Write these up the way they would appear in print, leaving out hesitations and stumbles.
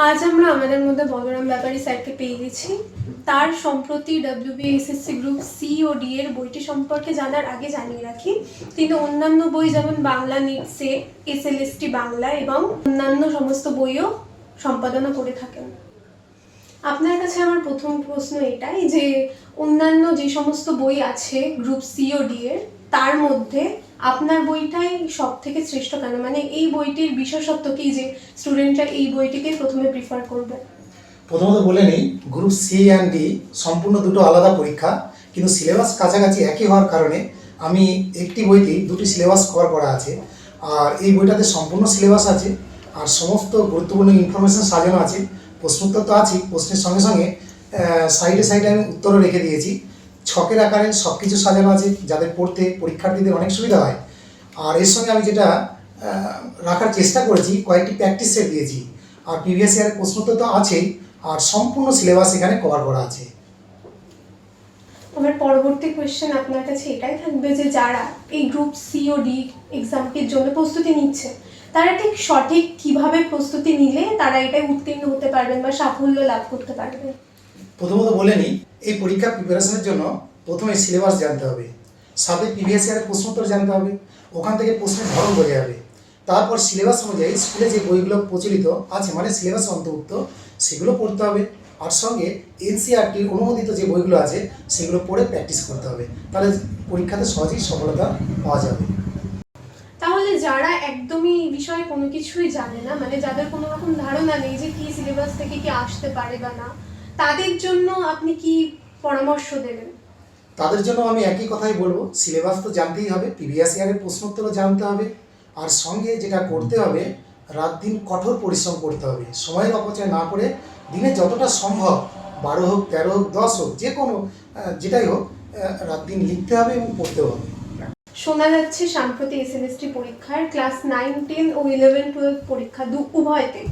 আজ আমরা আমাদের মধ্যে বলরাম ব্যাপারী স্যারকে পেয়ে গেছি। তার সম্প্রতি WBSSC গ্রুপ সি ও ডি এর বইটি সম্পর্কে জানার আগে জানিয়ে রাখি, তিনি অন্যান্য বই যেমন বাংলা নিটসে, SLST বাংলা এবং অন্যান্য সমস্ত বইও সম্পাদনা করে থাকেন। আপনার কাছে আমার প্রথম প্রশ্ন এটাই যে অন্যান্য যে সমস্ত বই আছে গ্রুপ সি ও ডি এর, তার মধ্যে আপনার বইটাই সব থেকে শ্রেষ্ঠ কেন? মানে এই বইটির বিশেষত্ব কি যে স্টুডেন্টরা এই বইটিকে প্রথমে প্রিফার করবে? প্রথমত বলে নিই, গ্রুপ সি অ্যান্ড ডি সম্পূর্ণ দুটো আলাদা পরীক্ষা, কিন্তু সিলেবাস কাছাকাছি একই হওয়ার কারণে আমি একটি বইতে দুটি সিলেবাস কভার করা আছে। আর এই বইটাতে সম্পূর্ণ সিলেবাস আছে আর সমস্ত গুরুত্বপূর্ণ ইনফরমেশন সাজানো আছে। প্রশ্নোত্তর তো আছেই, প্রশ্নের সঙ্গে সঙ্গে সাইডে সাইডে আমি উত্তরও রেখে দিয়েছি। ছকের আকারে সব কিছু সাজানো আছে, যাদের পড়তে পরীক্ষার্থীদের অনেক সুবিধা হয়। আর এর সঙ্গে আমি যেটা রাখার চেষ্টা করেছি, কয়েকটি প্র্যাকটিস সেট দিয়েছি। আর প্রিভিয়াস ইয়ারের প্রশ্নোত্তর তো আছেই, আর সম্পূর্ণ সিলেবাস এখানে কভার করা আছে। আমার পরবর্তী কোয়েশ্চেন আপনার কাছে এটাই থাকবে যে যারা এই গ্রুপ সি ও ডি এক্সামটির জন্য প্রস্তুতি নিচ্ছে, তারা ঠিক সঠিক কিভাবে প্রস্তুতি নিলে তারা এটাই উত্তীর্ণ হতে পারবেন বা সাফল্য লাভ করতে পারবেন? প্রথমত বলে নিই, এই পরীক্ষা প্রিপারেশনের জন্য প্রথমে সিলেবাস জানতে হবে, সাথে প্রিভিয়াস ইয়ারের প্রশ্নোত্তর জানতে হবে, ওখান থেকে প্রশ্নের ধরন বোঝা যাবে। তারপর সিলেবাস অনুযায়ী স্কুলে যে বইগুলো প্রচলিত আছে, মানে সিলেবাস অন্তর্ভুক্ত, সেগুলো পড়তে হবে। আর সঙ্গে NCERTর অনুমোদিত যে বইগুলো আছে সেগুলো পড়ে প্র্যাকটিস করতে হবে, তাহলে পরীক্ষাতে সহজেই সফলতা পাওয়া যাবে। তাহলে যারা একদমই এই বিষয়ে কোনো কিছুই জানে না, মানে যাদের কোনো রকম ধারণা নেই যে কি সিলেবাস থেকে কি আসতে পারে বা না, তাদের জন্য আপনি কি পরামর্শ দেবেন? তাদের জন্য আমি একই কথাই বলবো, সিলেবাস তো জানতেই হবে, প্রিভিয়াস ইয়ারের প্রশ্নোত্তরও জানতে হবে। আর সঙ্গে যেটা করতে হবে, রাত দিন কঠোর পরিশ্রম করতে হবে, সময়ের অপচয় না করে দিনে যতটা সম্ভব 12 হোক, 13 হোক, 10 হোক, যে কোনো যেটাই হোক, রাত দিন লিখতে হবে এবং পড়তে হবে। শোনা যাচ্ছে সাম্প্রতি SLST পরীক্ষার ক্লাস 9, 10 ও 11, 12 পরীক্ষা উভয়তে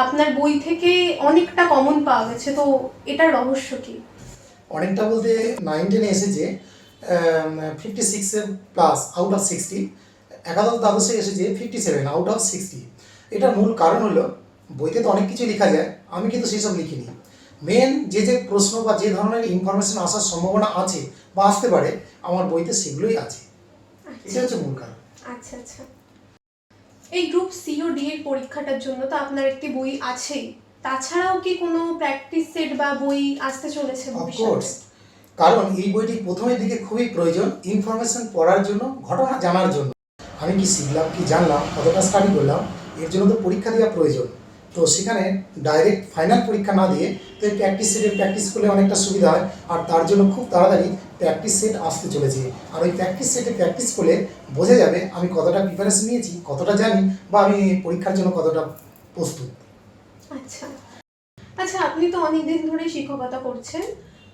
আপনার বই থেকে অনেকটা কমন পাওয়া গেছে, তো এটার রহস্য কি? অনেকটা বলতে 9, 10 এসেছে 56+ আউট অফ 60, একাদশ দ্বাদশে এসেছে 57 আউট অফ 60। এটার মূল কারণ হলো, বইতে তো অনেক কিছু লেখা যায়, আমি কিন্তু সেই সব লিখিনি। মেন যে যে প্রশ্ন বা যে ধরনের ইনফরমেশন আসার সম্ভাবনা আছে বা আসতে পারে, আমার বইতে সেগুলোই আছে। এটা হচ্ছে মূল কারণ। আচ্ছা আচ্ছা। এই গ্রুপ সি ও ডি এর পরীক্ষাটার জন্য তো আপনার একটি বই আছেই, তাছাড়াও কি কোনো প্র্যাকটিস সেট বা বই আসতে চলেছে অফকোর্স, কারণ এই বইটি প্রথমের দিকে খুবই প্রয়োজন ইনফরমেশন পড়ার জন্য, ঘটনা জানার জন্য। আমি কি শিখলাম, কি জানলাম, কতটা স্টাডি করলাম, এর জন্য তো পরীক্ষা দেওয়া প্রয়োজন। তো সেখানে ডাইরেক্ট ফাইনাল পরীক্ষা না দিয়ে তো এই প্র্যাকটিস সেটে প্র্যাকটিস করলে অনেকটা সুবিধা হয়। আর তার জন্য খুব তাড়াতাড়ি প্র্যাকটিস সেট আসতে চলেছে। আর ওই প্র্যাকটিস সেটে প্র্যাকটিস করলে বোঝা যাবে আমি কতটা প্রিপারেশন নিয়েছি, কতটা জানি, বা আমি পরীক্ষার জন্য কতটা প্রস্তুত। আচ্ছা আচ্ছা, আপনি তো অনেকদিন ধরে শিক্ষকতা করছেন,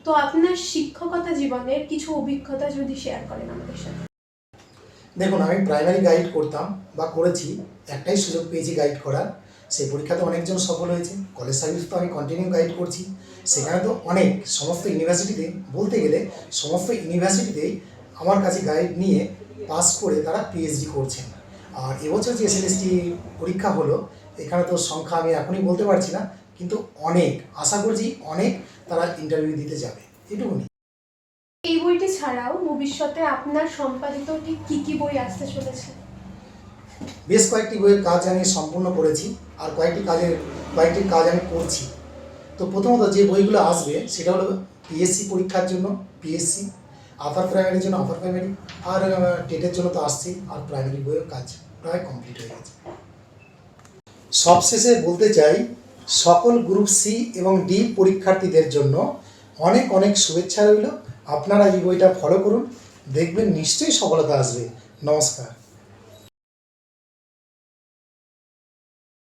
তো আপনার শিক্ষকতা জীবনের কিছু অভিজ্ঞতা যদি শেয়ার করেন আমাদের সাথে। দেখুন, আমি প্রাইমারি গাইড করতাম বা করেছি, একটাই সুযোগ পেয়েছি গাইড করার, সেই পরীক্ষাতে অনেকজন সফল হয়েছে। কলেজ সার্ভিস তো আমি কন্টিনিউ গাইড করছি, সেখানে তো অনেক, সমস্ত ইউনিভার্সিটিতে বলতে গেলে সমস্ত ইউনিভার্সিটিতেই আমার কাছে গাইড নিয়ে পাস করে তারা PhD করছেন। আর এবছর যে SLST পরীক্ষা হলো, এখানে তো সংখ্যা আমি এখনই বলতে পারছি না, কিন্তু অনেক, আশা করছি অনেক তারা ইন্টারভিউ দিতে যাবে, এটুকুনি। এই বইটি ছাড়াও ভবিষ্যতে আপনার সম্পাদিত ঠিক কী কী বই আসতে চলেছে? বেশ কয়েকটি বইয়ের কাজ আমি সম্পূর্ণ করেছি, আর কয়েকটি কাজ আমি করছি। তো প্রথমত যে বইগুলো আসবে সেটা হলো PSC পরীক্ষার জন্য PSC, আপার প্রাইমারির জন্য আপার প্রাইমারি, আর টেটের জন্য তো আসছেই। আর প্রাইমারি বইয়ের কাজ প্রায় কমপ্লিট হয়ে গেছে। সবশেষে বলতে চাই, সকল গ্রুপ সি এবং ডি পরীক্ষার্থীদের জন্য অনেক অনেক শুভেচ্ছা রইল। আপনারা এই বইটা ফলো করুন, দেখবেন নিশ্চয়ই সফলতা আসবে। নমস্কার।